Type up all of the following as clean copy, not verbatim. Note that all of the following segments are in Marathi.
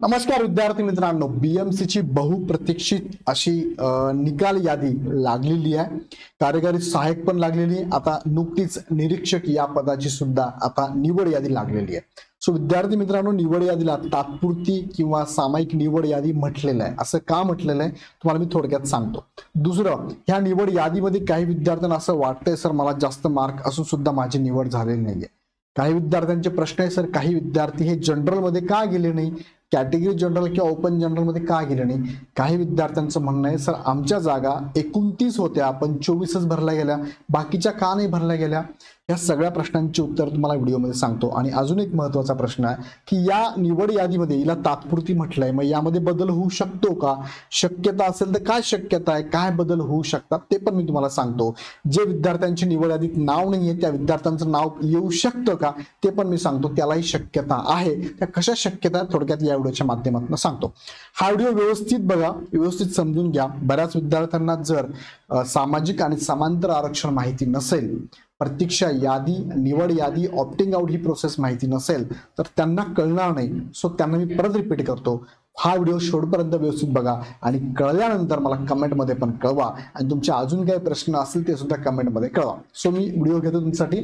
नमस्कार विद्यार्थी मित्रांनो, बीएमसी ची बहुप्रतीक्षित अशी निकाल यादी लागलेली आहे. कार्यकारी सहाय्यक पण लागलेली आहे. आता नुकतीच निरीक्षक या पदाची सुद्धा आता निवड यादी लागलेली आहे. सो विद्यार्थी मित्रांनो, निवड यादीला तात्पुरती किंवा सामायिक निवड यादी म्हटलेलं आहे. असं का म्हटलेलं आहे तुम्हाला मी थोडक्यात सांगतो. दुसरं, ह्या निवड यादीमध्ये काही विद्यार्थ्यांना असं वाटतंय सर मला जास्त मार्क असून सुद्धा माझी निवड झालेली नाहीये. काही विद्यार्थ्यांचे प्रश्न आहे सर काही विद्यार्थी हे जनरल मध्ये का गेले नाही, कॅटेगरी जनरल किंवा ओपन जनरल मध्ये का गेले नाही. काही विद्यार्थ्यांचं म्हणणं आहे सर आमच्या जागा 29 होत्या पण 24च भरल्या गेल्या, बाकीच्या का नाही भरल्या गेल्या. या सगळ्या प्रश्नांची उत्तर तुम्हाला व्हिडिओमध्ये सांगतो. आणि अजून एक महत्त्वाचा प्रश्न आहे की या निवड यादीमध्ये हिला तात्पुरती म्हटलंय, मग यामध्ये बदल होऊ शकतो का, शक्यता असेल तर काय शक्यता आहे, काय बदल होऊ शकतात ते पण मी तुम्हाला सांगतो. जे विद्यार्थ्यांची निवड यादीत नाव नाहीये त्या विद्यार्थ्यांचं नाव येऊ शकतं का ते पण मी सांगतो. त्यालाही शक्यता आहे. त्या कशा शक्यता थोडक्यात या व्हिडिओच्या माध्यमातून सांगतो. हा व्हिडिओ व्यवस्थित बघा, व्यवस्थित समजून घ्या. बऱ्याच विद्यार्थ्यांना जर सामाजिक आणि समांतर आरक्षण माहिती नसेल, प्रतीक्षा यादी, निवड यादी, ऑप्टिंग आउट ही प्रोसेस माहिती नसेल तर त्यांना कळणार नाही. सो त्यांना मी परत रिपीट करतो, हा व्हिडिओ शेवटपर्यंत व्यवस्थित बघा आणि कळल्यानंतर मला कमेंटमध्ये पण कळवा. आणि तुमचे अजून काही प्रश्न असतील ते सुद्धा कमेंटमध्ये कळवा. सो मी व्हिडिओ घेतो तुमच्यासाठी.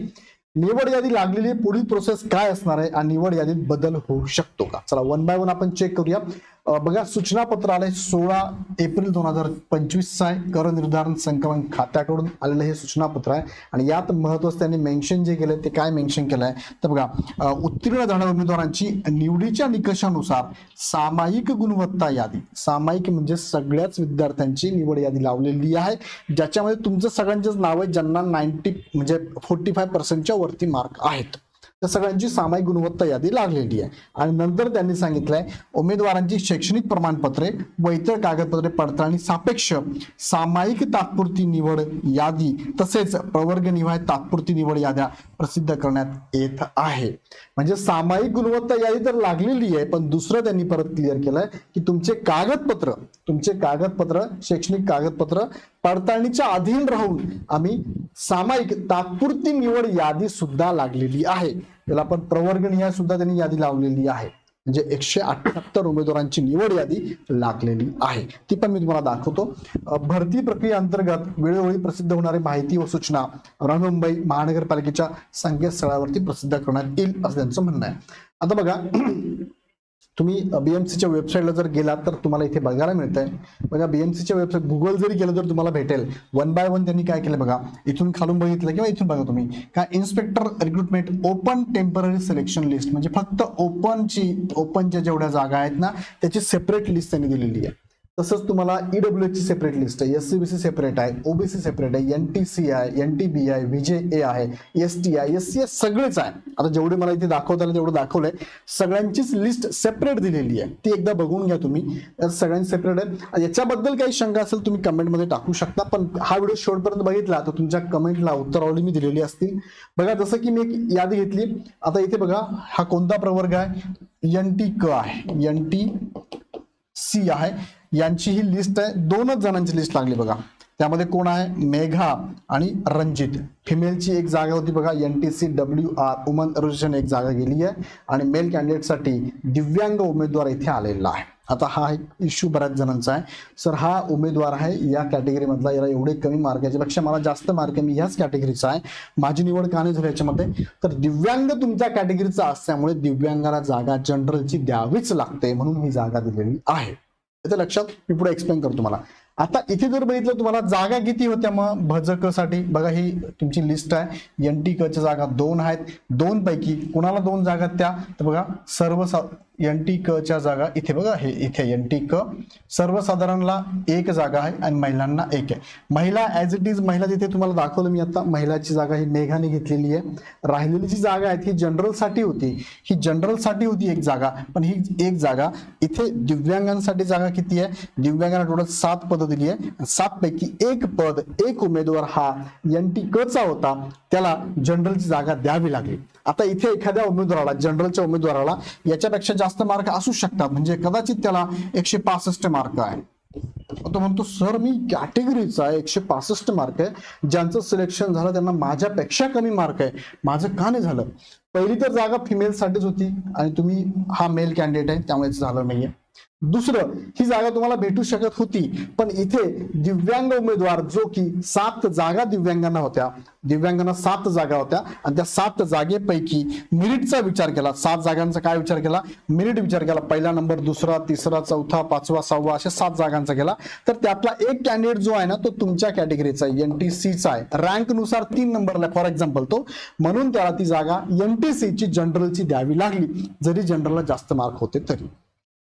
निवड यादी लागलेली पुढील प्रोसेस काय असणार आहे आणि निवड यादीत बदल होऊ शकतो का. चला वन बाय वन आपण चेक करूया. बघा, सूचना पत्र आलंय 16 एप्रिल 2025 आहे. कर निर्धारण संकलन खात्याकडून आलेलं हे सूचना पत्र आहे. आणि यात महत्त्वाचं त्यांनी मेन्शन जे केलंय ते काय मेन्शन केलंय तर बघा, उत्तीर्ण झालेल्या उमेदवारांची निवडीच्या निकषानुसार सामायिक गुणवत्ता यादी, सामायिक म्हणजे सगळ्याच विद्यार्थ्यांची निवड यादी लावलेली आहे ज्याच्यामध्ये तुमचं सगळ्यांचेच नाव आहे ज्यांना 90 म्हणजे 45% वरती मार्क आहेत. त्या सगळ्यांची सामायिक गुणवत्ता यादी लागलेली आहे. आणि नंतर त्यांनी सांगितलंय उमेदवारांची शैक्षणिक प्रमाणपत्रे व इतर कागदपत्रे पडताळणी सापेक्ष सामायिक तात्पुरती निवड यादी तसेच प्रवर्ग निहाय तात्पुरती निवड याद्या प्रसिद्ध करण्यात येत आहे. म्हणजे सामायिक गुणवत्ता यादी तर लागलेली आहे, पण दुसरं त्यांनी परत क्लिअर केलंय की तुमचे कागदपत्र शैक्षणिक कागदपत्र पडताळणीच्या अधीन राहून आम्ही सामायिक तात्पुरती निवड यादी सुद्धा लागलेली आहे. त्याला आपण प्रवर्ग निहाय सुद्धा त्यांनी यादी लावलेली आहे. म्हणजे 178 उमेदवारांची निवड यादी लागलेली आहे. ती पण मी तुम्हाला दाखवतो. भरती प्रक्रिये अंतर्गत वेळोवेळी प्रसिद्ध होणारी माहिती व सूचना मुंबई महानगरपालिकेच्या संकेतस्थळावरती प्रसिद्ध करण्यात येईल असं त्यांचं म्हणणं आहे. आता बघा, तुम्ही बीएमसीच्या वेबसाईटला जर गेलात तर तुम्हाला इथे बघायला मिळतंय. बघा, बीएमसीच्या वेबसाईट गुगल जरी केलं तर तुम्हाला भेटेल. वन बाय वन त्यांनी काय केलं बघा, इथून खालून बघितलं किंवा इथून बघा तुम्ही काय, inspector recruitment open temporary selection list म्हणजे फक्त ओपनच्या जेवढ्या जागा आहेत ना त्याची सेपरेट लिस्ट त्यांनी दिलेली आहे. तसंच तुम्हाला ईडब्ल्यूएच ची सेपरेट लिस्ट आहे, एससीबीसी सेपरेट आहे, ओबीसी सेपरेट आहे, एनटीसी आहे, एनटीबी आहे, व्हीजेए आहे, एसटी आहे, एससी सगळेच आहे. आता जेवढे मला इथे दाखवता आलं तेवढं दाखवलंय. सगळ्यांचीच लिस्ट सेपरेट दिलेली आहे, ती एकदा बघून घ्या तुम्ही. सगळ्यांची सेपरेट आहे. याच्याबद्दल काही शंका असेल तुम्ही कमेंटमध्ये टाकू शकता. पण हा व्हिडिओ शेवटपर्यंत बघितला तर तुमच्या कमेंटला उत्तरावली मी दिलेली असतील. बघा, जसं की मी एक यादी घेतली. आता इथे बघा, हा कोणता प्रवर्ग आहे, एनटी क आहे, एनटी सी आहे. यांची ही लिस्ट आहे. 2च जणांची लिस्ट लागली बघा. त्यामध्ये कोण आहे, मेघा आणि रणजित. फिमेलची एक जागा होती बघा, एनटीसी WR वुमन रिझर्वेशन एक जागा गेली आहे. आणि मेल कॅन्डिडेटसाठी दिव्यांग उमेदवार इथे आलेला आहे. आता हा एक इश्यू बऱ्याच जणांचा आहे, सर हा उमेदवार आहे या कॅटेगरीमधला, याला एवढे कमी मार्क, याच्यापेक्षा मला जास्त मार्क आहे, मी ह्याच कॅटेगरीचा आहे, माझी निवड का नाही झाली याच्यामध्ये. तर दिव्यांग तुमच्या कॅटेगरीचा असल्यामुळे दिव्यांगाला जागा जनरलची द्यावीच लागते, म्हणून ही जागा दिलेली आहे. त्याच्या लक्षात मी पुढे एक्सप्लेन करतो तुम्हाला. आता इथे जर बघितलं तुम्हाला जागा किती होत्या, मग भजक साठी बघा ही तुमची लिस्ट आहे. एनटी क च्या जागा 2 आहेत. 2 पैकी कुणाला 2 जागा त्या तर बघा, एनटी क च्या जागा इथे बघा, हे इथे एनटी क सर्वसाधारणला 1 जागा आहे आणि महिलांना 1 आहे. महिला ऍज इट इज महिला तिथे तुम्हाला दाखवलं मी आता. महिलाची जागा ही मेघाने घेतलेली आहे. राहिलेली जी जागा आहे ही जनरल साठी होती, एक जागा. पण ही एक जागा इथे दिव्यांगांसाठी जागा किती आहे, दिव्यांगांना टोटल 7 पद दिली आहे. 7 पैकी 1 पद, 1 उमेदवार हा एनटी क चा होता, त्याला जनरलची जागा द्यावी लागली. आता इथे एखाद्या उमेदवाराला, जनरलच्या उमेदवाराला याच्यापेक्षा जास्त मार्क असू शकतात, म्हणजे कदाचित त्याला 165 मार्क आहे. तो म्हणतो सर मी कॅटेगरीचा आहे, 165 मार्क आहे, ज्यांचं सिलेक्शन झालं त्यांना माझ्यापेक्षा कमी मार्क आहे, माझं का नाही झालं? पहिली तर जागा फिमेल साठीच होती आणि तुम्ही हा मेल कॅन्डिडेट आहे त्यामुळे झालं नाहीये. दुसरं, ही जागा तुम्हाला भेटू शकत होती, पण इथे दिव्यांग उमेदवार, जो की 7 जागा दिव्यांगांना होत्या, दिव्यांगांना 7 जागा होत्या आणि त्या 7 जागेपैकी मेरिटचा विचार केला. 7 जागांचा काय विचार केला? मेरिट विचार केला. पहिला नंबर, दुसरा, तिसरा, चौथा, पाचवा, 6वा अशा 7 जागांचा केला. तर त्यातला एक कॅन्डिडेट जो आहे ना तो तुमच्या कॅटेगरीचा आहे, NTCचा आहे, रँक नुसार 3 नंबरला फॉर एक्झाम्पल तो, म्हणून त्याला ती जागा NTCची जनरलची द्यावी लागली, जरी जनरलला जास्त मार्क होते तरी.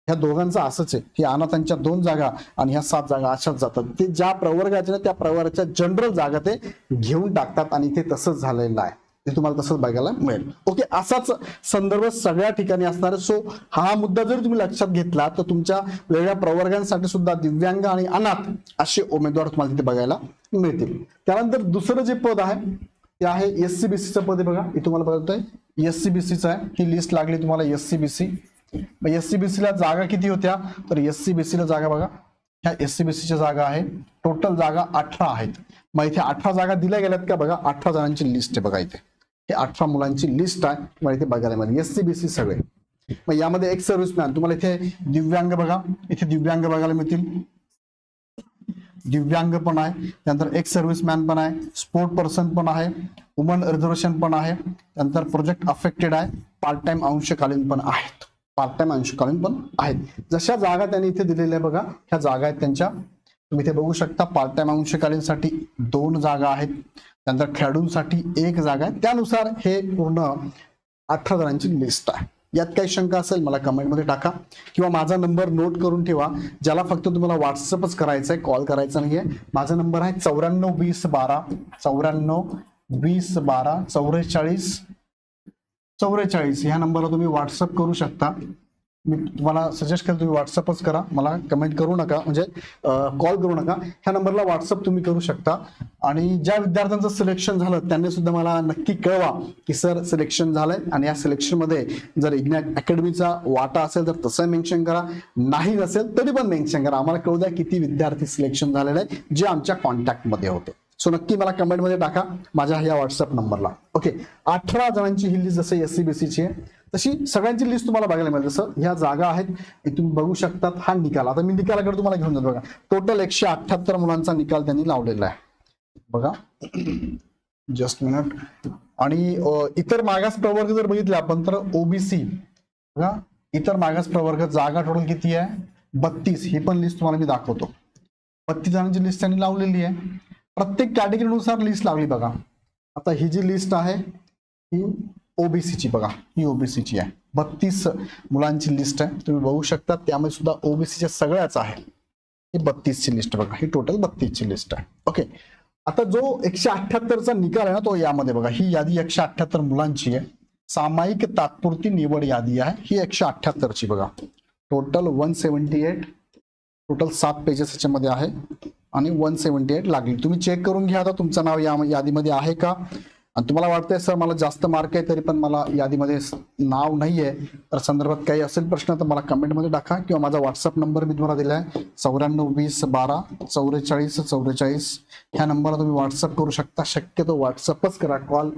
ह्या दोघांचं असंच आहे, ही अनाथांच्या 2 जागा आणि ह्या 7 जागा अशाच जातात. ते ज्या प्रवर्गाच्या ना त्या प्रवर्गाच्या जनरल जागा ते घेऊन टाकतात आणि ते तसंच झालेलं आहे, ते तुम्हाला तसंच बघायला मिळेल. ओके, असाच संदर्भ सगळ्या ठिकाणी असणार आहे. सो हा मुद्दा जर तुम्ही लक्षात घेतला तर तुमच्या वेगळ्या प्रवर्गांसाठी सुद्धा दिव्यांग आणि अनाथ असे उमेदवार तुम्हाला तिथे बघायला मिळतील. त्यानंतर दुसरं जे पद आहे ते आहे SCBCचं पद आहे. बघा इथे तुम्हाला बघतोय SCBCचं आहे, ही लिस्ट लागली तुम्हाला SCBC. SCBC ला जागा किती होत्या? तर SCBC ला जागा बघा, ह्या SCBCच्या जागा आहे, टोटल जागा 18 आहेत. मग इथे 18 जागा दिल्या गेल्यात का? बघा 18 जणांची लिस्ट आहे. बघा इथे हे 18 मुलांची लिस्ट आहे, तुम्हाला इथे बघायला मिळेल. SCBC सगळे. मग यामध्ये एक सर्व्हिसमॅन, तुम्हाला इथे दिव्यांग बघा, इथे दिव्यांग बघायला मिळतील, दिव्यांग पण आहे, त्यानंतर एक सर्व्हिसमॅन पण आहे, स्पोर्ट पर्सन पण आहे, वुमन रिझर्वेशन पण आहे, त्यानंतर प्रोजेक्ट अफेक्टेड आहे, पार्ट टाइम अंशकालीन पण आहेत, पार्ट टाइम अंशकालीन पण आहेत. जशा जागा त्यांनी इथे दिलेल्या बघा, ह्या जागा आहेत त्यांच्या, तुम्ही इथे बघू शकता. पार्ट टाइम अंशकालीनसाठी 2 जागा आहेत, त्यानंतर खेळाडूंसाठी 1 जागा आहे. त्यानुसार हे पूर्ण 18 जणांची लिस्ट आहे. यात काही शंका असेल मला कमेंटमध्ये टाका किंवा माझा नंबर नोट करून ठेवा, ज्याला फक्त तुम्हाला व्हॉट्सअपच करायचं आहे, कॉल करायचा नाहीये. माझा नंबर आहे 94 20 12 94 20 12 44 44. ह्या नंबरला तुम्ही व्हॉट्सअप करू शकता. मी तुम्हाला सजेस्ट केलं तुम्ही व्हॉट्सअपच करा, मला कमेंट करू नका, म्हणजे कॉल करू नका. ह्या नंबरला व्हॉट्सअप तुम्ही करू शकता. आणि ज्या विद्यार्थ्यांचं सिलेक्शन झालं त्यांनी सुद्धा मला नक्की कळवा की सर सिलेक्शन झालंय, आणि या सिलेक्शन मध्ये जर इग्नाइट अकॅडमीचा वाटा असेल तर तसं मेन्शन करा, नाही नसेल तरी पण मेन्शन करा. आम्हाला कळू द्या किती विद्यार्थी सिलेक्शन झालेले आहे जे आमच्या कॉन्टॅक्ट मध्ये होते. सो नक्की मला कमेंटमध्ये टाका माझ्या ह्या व्हॉट्सअप नंबरला. ओके, 18 जणांची ही लिस्ट जसं SCBCची आहे तशी सगळ्यांची लिस्ट तुम्हाला बघायला मिळेल. जसं ह्या जागा आहेत तुम्ही बघू शकतात. हा निकाल, आता मी निकालाकडे तुम्हाला घेऊन जातो. बघा टोटल 178 मुलांचा निकाल त्यांनी लावलेला आहे. बघा जस्ट मिनिट. आणि इतर मागास प्रवर्ग जर बघितले आपण तर OBC बघा, इतर मागास प्रवर्ग जागा टोटल किती आहे? 32. ही पण लिस्ट तुम्हाला मी दाखवतो. 32 जणांची लिस्ट त्यांनी लावलेली आहे. प्रत्येक कॅटेगरीनुसार लिस्ट लागली बघा. आता ही जी लिस्ट आहे ही OBCची बघा, ही OBCची आहे. 32 मुलांची लिस्ट आहे तुम्ही बघू शकता. त्यामध्ये सुद्धा OBCच्या सगळ्याच आहे. ही 32ची लिस्ट बघा, ही टोटल 32ची लिस्ट आहे. ओके, आता जो 178चा निकाल आहे ना तो यामध्ये बघा, ही यादी 178 मुलांची आहे. सामायिक तात्पुरती निवड यादी आहे ही 178ची बघा. टोटल 178, टोटल 7 पेजेस याच्यामध्ये आहे आणि 178 लागली. तुम्ही चेक करून घ्या आता तुमचं नाव या यादीमध्ये आहे का. आणि तुम्हाला वाटतंय सर मला जास्त मार्क आहे तरी पण मला यादीमध्ये नाव नाहीये, तर संदर्भात काही असेल प्रश्न तर मला कमेंटमध्ये टाका किंवा माझा व्हॉट्सअप नंबर मी तुम्हाला दिला आहे 94 20 12 44 44. ह्या नंबरला तुम्ही व्हॉट्सअप करू शकता. शक्यतो व्हॉट्सअपच करा, कॉल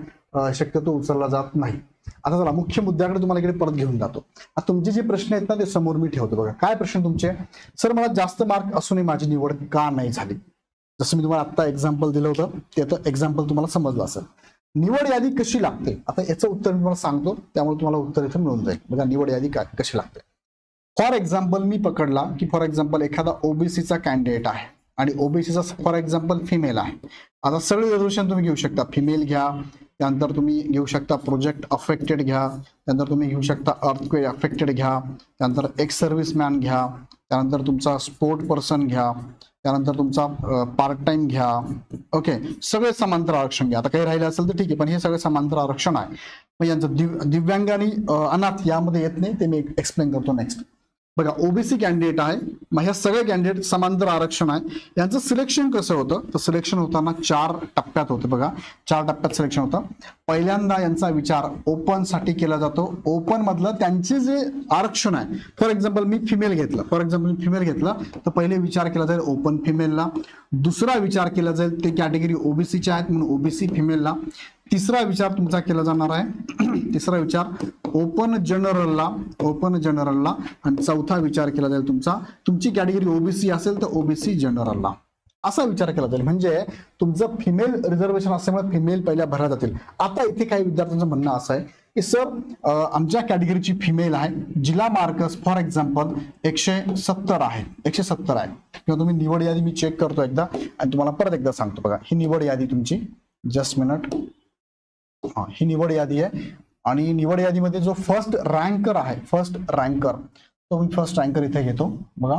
शक्यतो उचलला जात नाही. आता चला मुख्य मुद्द्याकडे तुम्हाला इकडे परत घेऊन जातो. आता तुमचे जे प्रश्न आहेत ना ते समोर मी ठेवतो. बघा काय प्रश्न तुमचे. सर मला जास्त मार्क असूनही माझी निवड का नाही झाली. जसं मी तुम्हाला आता एक्झाम्पल दिलं होतं ते आता एक्झाम्पल तुम्हाला समजलं असेल. निवड यादी कशी लागते आता याचं उत्तर मी तुम्हाला सांगतो, त्यामुळे तुम्हाला उत्तर इथे मिळून जाईल. बघा निवड यादी कशी लागते. फॉर एक्झाम्पल मी पकडला की फॉर एक्झाम्पल एखादा OBCचा कॅन्डिडेट आहे आणि OBCचा फॉर एक्झाम्पल फिमेल आहे. आता सगळे रिझर्वेशन तुम्ही घेऊ शकता. फिमेल घ्या, त्यानंतर तुम्ही घेऊ शकता प्रोजेक्ट अफेक्टेड घ्या, त्यानंतर तुम्ही घेऊ शकता अर्थक्वेक अफेक्टेड घ्या, त्यानंतर एक्स सर्व्हिसमॅन घ्या, त्यानंतर तुमचा स्पोर्ट पर्सन घ्या, त्यानंतर तुमचा पार्ट टाइम घ्या. ओके, सगळे समांतर आरक्षण घ्या. आता काही राहिलं असेल तर ठीक आहे, पण हे सगळे समांतर आरक्षण आहे. मग यांचं दिव्यांग आणि अनाथ यामध्ये येत नाही, ते मी एक्सप्लेन करतो नेक्स्ट. बघा ओबीसी कॅन्डिडेट आहे, मग ह्या सगळे कॅन्डिडेट समांतर आरक्षण आहे. यांचं सिलेक्शन कसं होतं तर सिलेक्शन होताना 4 टप्प्यात होतं. बघा 4 टप्प्यात सिलेक्शन होतं. पहिल्यांदा यांचा विचार ओपन साठी केला जातो. ओपन मधलं त्यांचे जे आरक्षण आहे, फॉर एक्झाम्पल मी फिमेल घेतलं तर पहिले विचार केला जाईल ओपन फिमेलला. दुसरा विचार केला जाईल ते कॅटेगरी ओबीसीच्या आहेत म्हणून ओबीसी फिमेलला. तिसरा विचार तुमचा केला जाणार आहे, तिसरा विचार ओपन जनरलला आणि चौथा विचार केला जाईल तुमची कॅटेगरी ओबीसी असेल तर ओबीसी जनरलला, असा विचार केला जाईल. म्हणजे तुमचं फिमेल रिझर्वेशन असल्यामुळे फिमेल पहिल्या भरल्या जातील. आता इथे काही विद्यार्थ्यांचं म्हणणं असं आहे की सर आमच्या कॅटेगरीची फिमेल आहे, जिला मार्कस फॉर एक्झाम्पल 170 आहे किंवा तुम्ही निवड यादी मी चेक करतो एकदा आणि तुम्हाला परत एकदा सांगतो. बघा ही निवड यादी तुमची, जस्ट मिनिट, ही निवड यादी आहे आणि निवड यादीमध्ये जो फर्स्ट रँकर आहे, तो मी फर्स्ट रँकर इथे घेतो. बघा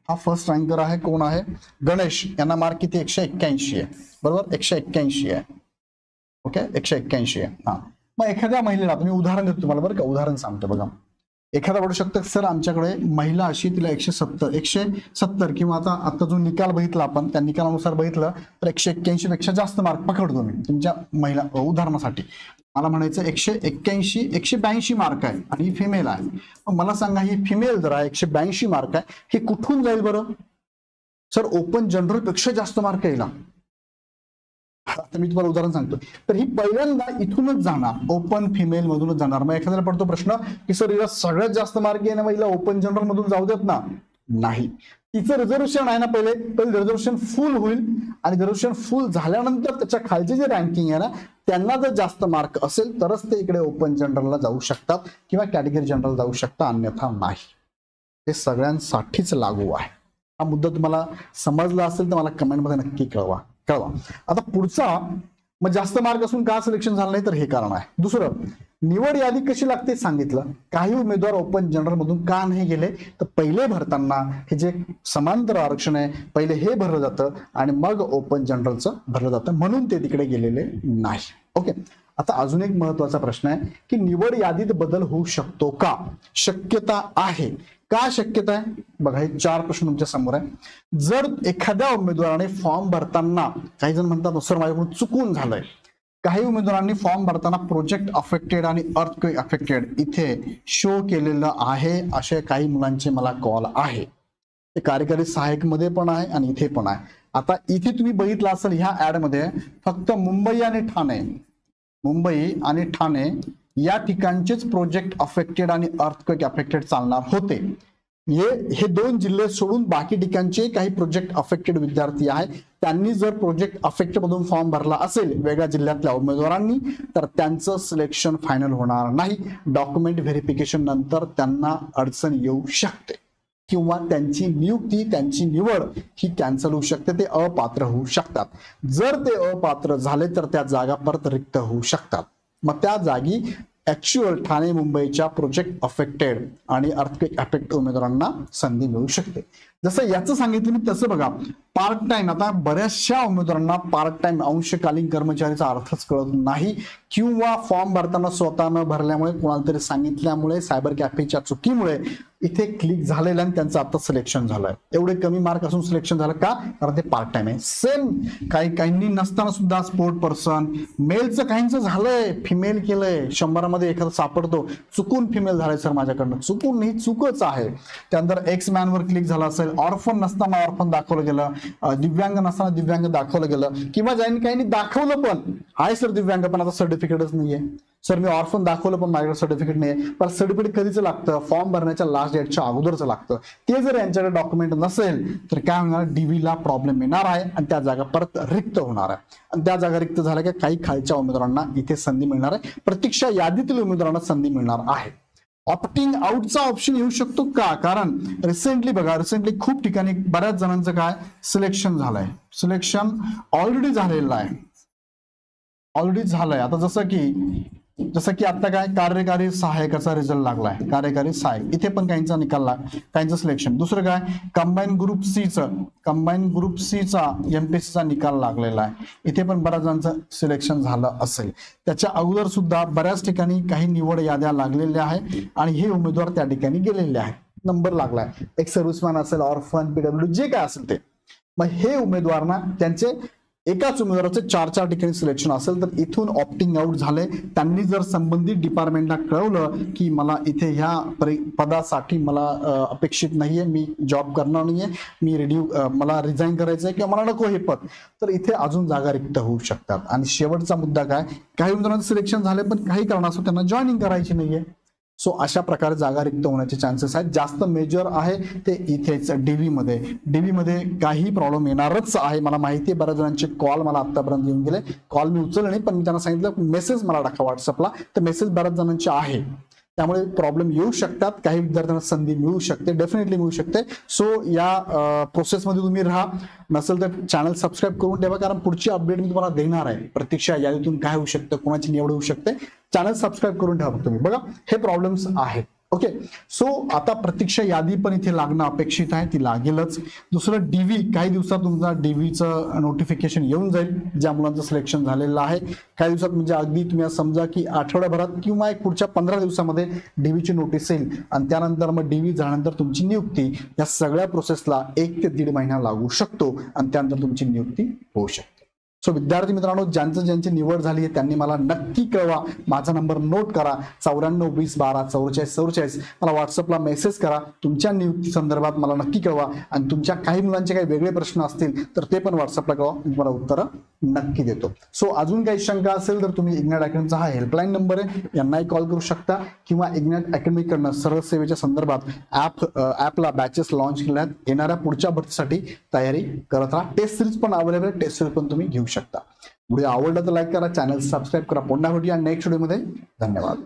हा फर्स्ट रँकर आहे, कोण आहे, गणेश. यांना मार्क किती 181 आहे, बरोबर 181 आहे. ओके 181 आहे. हा मग एखाद्या महिलेला तुम्ही उदाहरण देतो तुम्हाला, बरं का उदाहरण सांगतो. बघा एखादा म्हणू शकतं सर आमच्याकडे महिला अशी तिला 170 किंवा आता जो निकाल बघितला आपण त्या निकालानुसार बघितलं तर 181 पेक्षा जास्त मार्क पकडतो मी तुमच्या महिला उदाहरणासाठी. मला म्हणायचं 182 मार्क आहे आणि ही फिमेल आहे. मला सांगा ही फिमेल जर आहे 182 मार्क आहे, हे कुठून जाईल बरं सर? ओपन जनरल पेक्षा जास्त मार्क येईल. आता मी तुम्हाला उदाहरण सांगतो. तर ही पहिल्यांदा इथूनच जाणार, ओपन फिमेल मधूनच जाणार. मग एखाद्याला पडतो प्रश्न की सर हिला सगळ्यात जास्त मार्क आहे ना, महिला ओपन जनरल मधून जाऊ देत ना? नाही, तिचं रिझर्वेशन आहे ना, पहिले रिझर्वेशन फुल होईल आणि रिझर्वेशन फुल झाल्यानंतर त्याच्या खालचे जे रँकिंग आहे ना त्यांना जर जास्त मार्क असेल तरच ते इकडे ओपन जनरलला जाऊ शकतात किंवा कॅटेगरी जनरल जाऊ शकतात, अन्यथा नाही. हे सगळ्यांसाठीच लागू आहे. हा मुद्दा तुम्हाला समजला असेल तर मला कमेंटमध्ये नक्की कळवा. आता पुढचा, मग जास्त मार्क असून का सिलेक्शन झालं नाही तर हे कारण आहे. दुसरं, निवड यादी कशी लागते सांगितलं. काही उमेदवार ओपन जनरल मधून का नाही गेले तर पहिले भरताना हे जे समांतर आरक्षण आहे पहिले हे भरलं जातं आणि मग ओपन जनरलचं भरलं जातं, म्हणून ते तिकडे गेलेले नाही. ओके. आता अजून एक महत्वाचा प्रश्न आहे की निवड यादीत बदल होऊ शकतो का? शक्यता आहे का? शक्यता आहे. बघा हे 4 प्रश्न तुमच्या समोर आहे. जर एखाद्या उमेदवाराने फॉर्म भरताना, काही जण म्हणतात सर माझ्याकडून चुकून झालंय, काही उमेदवारांनी फॉर्म भरताना प्रोजेक्ट अफेक्टेड आणि अर्थक्वेक अफेक्टेड इथे शो केलेलं आहे, असे काही मुलांचे मला कॉल आहे. ते कार्यकारी सहाय्यक मध्ये पण आहे आणि इथे पण आहे. आता इथे तुम्ही बघितलं असेल ह्या ऍड मध्ये फक्त मुंबई आणि ठाणे या ठिकाणचेच प्रोजेक्ट अफेक्टेड आणि अर्थक्वेक अफेक्टेड चालणार होते. हे 2 जिल्हे सोडून बाकी ठिकाणचे काही प्रोजेक्ट अफेक्टेड विद्यार्थी आहेत, त्यांनी जर प्रोजेक्ट अफेक्टेड मधून फॉर्म भरला असेल वेगळ्या जिल्ह्यातल्या उमेदवारांनी तर त्यांचं सिलेक्शन फायनल होणार नाही. डॉक्युमेंट व्हेरिफिकेशन नंतर त्यांना अडचण येऊ शकते किंवा त्यांची निवड ही कॅन्सल होऊ शकते, ते अपात्र होऊ शकतात. जर ते अपात्र झाले तर त्या जागा परत रिक्त होऊ शकतात. मग त्या जागी ऍक्च्युअल ठाणे मुंबईच्या प्रोजेक्ट अफेक्टेड आणि अर्थक्वेक अफेक्टेड उमेदवारांना संधी मिळू शकते. जसं याचं सांगितलं मी तसं बघा पार्ट टाइम, आता बऱ्याचशा उमेदवारांना पार्ट टाइम अंशकालीन कर्मचारीचा अर्थच कळत नाही किंवा फॉर्म भरताना स्वतः न भरल्यामुळे कोणाला तरी सांगितल्यामुळे सायबर कॅफेच्या चुकीमुळे इथे क्लिक झालेलं आणि त्यांचं आता सिलेक्शन झालंय. एवढे कमी मार्क असून सिलेक्शन झालं का? कारण ते पार्ट टाइम आहे. सेम काहींनी नसताना सुद्धा स्पोर्ट पर्सन, मेलचं काहींचं झालंय, फिमेल केलंय, 100 मध्ये एखादं सापडतो चुकून फिमेल झालंय सर माझ्याकडनं, चुकून नाही चुकच आहे. त्यानंतर एक्स मॅन वर क्लिक झाला असेल, ऑर्फन नसताना ऑर्फन दाखवलं गेलं, दिव्यांग नसताना दिव्यांग दाखवलं गेलं किंवा काहींनी दाखवलं पण आहे सर दिव्यांग पण आता सर्टिफिकेटच नाहीये, सर मी ऑर्फन दाखवलं पण माझ्याकडे सर्टिफिकेट नाहीये. पण सर्टिफिकेट कधीच लागतं? फॉर्म भरण्याच्या लास्ट डेटच्या अगोदरच लागतं. ते जर यांच्याकडे डॉक्युमेंट नसेल तर काय होणार? डीव्हीला प्रॉब्लेम येणार आहे आणि त्या जागा परत रिक्त होणार आहे. आणि त्या जागा रिक्त झाल्या की काही खालच्या उमेदवारांना इथे संधी मिळणार आहे, प्रतीक्षा यादीतील उमेदवारांना संधी मिळणार आहे. ऑप्टिंग आउटचा ऑप्शन येऊ शकतो का? कारण रिसेंटली खूप ठिकाणी बऱ्याच जणांचं काय सिलेक्शन झालंय, सिलेक्शन ऑलरेडी झालंय. आता जसं की आता काय कार्यकारी सहाय्यकाचा रिझल्ट लागलाय, कार्यकारी सहाय्यक इथे पण काहींचा निकाल काहींचं सिलेक्शन. दुसरं काय कंबाईन ग्रुप सीचा एमपीएससीचा निकाल लागलेला आहे, इथे पण बऱ्याच जणांचं सिलेक्शन झालं असेल. त्याच्या अगोदर सुद्धा बऱ्याच ठिकाणी काही निवड याद्या लागलेल्या आहेत आणि हे उमेदवार त्या ठिकाणी गेलेले आहेत. नंबर लागलाय, एक सर्व्हिसमॅन असेल, ऑर्फन, पीडब्ल्यू जे काय असेल ते, मग हे उमेदवारांना त्यांचे एकाच उमेदवाराचे 4-4 ठिकाणी सिलेक्शन असेल तर इथून ऑप्टिंग आउट झाले. त्यांनी जर संबंधित डिपार्टमेंटला कळवलं की मला इथे ह्या पदासाठी मला अपेक्षित नाहीये, मी जॉब करणार नाहीये, मी मला रिझाईन करायचंय किंवा मला नको हे पद, तर इथे अजून जागा रिक्त होऊ शकतात. आणि शेवटचा मुद्दा काय, काही उमेदवारांचे सिलेक्शन झाले पण काही कारणास्तव त्यांना जॉईनिंग करायची नाहीये. सो अशा प्रकारे जागा रिक्त होण्याचे चान्सेस आहेत. जास्त मेजर आहे ते इथेच डीव्ही मध्ये काही प्रॉब्लेम येणारच आहे. मला माहिती आहे बऱ्याच जणांचे कॉल मला आतापर्यंत येऊन गेले, कॉल मी उचलले नाही पण मी त्यांना सांगितलं मेसेज मला टाका व्हॉट्सअपला, तर मेसेज बऱ्याच जणांचे आहे, त्यामुळे प्रॉब्लेम येऊ शकतात. काही विद्यार्थ्यांना संधी मिळू शकते, डेफिनेटली मिळू शकते. सो या प्रोसेसमध्ये तुम्ही राहा, नसेल तर चॅनल सबस्क्राईब करून ठेवा, कारण पुढची अपडेट मी तुम्हाला देणार आहे. प्रत्यक्षा यादीतून काय होऊ शकतं, कोणाची निवड होऊ शकते, चॅनल सबस्क्राईब करून ठेवा तुम्ही. बघा हे प्रॉब्लेम्स आहेत. ओके, सो आता प्रतीक्षा यादी पण इथे लागणं अपेक्षित आहे, ती लागेलच. दुसरं डीव्ही, काही दिवसात तुमचा डीव्हीचं नोटिफिकेशन येऊन जाईल ज्या मुलांचं सिलेक्शन झालेलं आहे. काही दिवसात म्हणजे अगदी तुम्ही समजा की आठवड्याभरात किंवा एक पुढच्या 15 दिवसामध्ये डीव्हीची नोटीस येईल आणि त्यानंतर मग डीव्ही झाल्यानंतर तुमची नियुक्ती, या सगळ्या प्रोसेसला 1 ते 1.5 महिना लागू शकतो आणि त्यानंतर तुमची नियुक्ती होऊ शकते. सो विद्यार्थी मित्रांनो, ज्यांची निवड झाली आहे त्यांनी मला नक्की कळवा. माझा नंबर नोट करा, 94 20 12 44 44. मला व्हॉट्सअपला मेसेज करा, तुमच्या नियुक्ती संदर्भात मला नक्की कळवा. आणि तुमच्या काही मुलांचे काही वेगळे प्रश्न असतील तर ते पण व्हॉट्सअपला कळवा, मी तुम्हाला उत्तरं नक्की देतो. सो अजून काही शंका असेल तर तुम्ही इग्नाइट अकॅडमीचा हा हेल्पलाईन नंबर आहे, यांनाही कॉल करू शकता, किंवा इग्नाइट अकॅडमीकडनं सरळ सेवेच्या संदर्भात ॲपला बॅचेस लॉन्च केल्यात. येणाऱ्या पुढच्या भरतीसाठी तयारी करत राहा. टेस्ट सिरीज पण अवेलेबल आहे, टेस्ट सिरीज पण तुम्ही घेऊ शकता. व्हिडिओ आवडला तर लाईक करा, चॅनल सबस्क्राईब करा. पुन्हा भेटूया नेक्स्ट व्हिडिओमध्ये. धन्यवाद.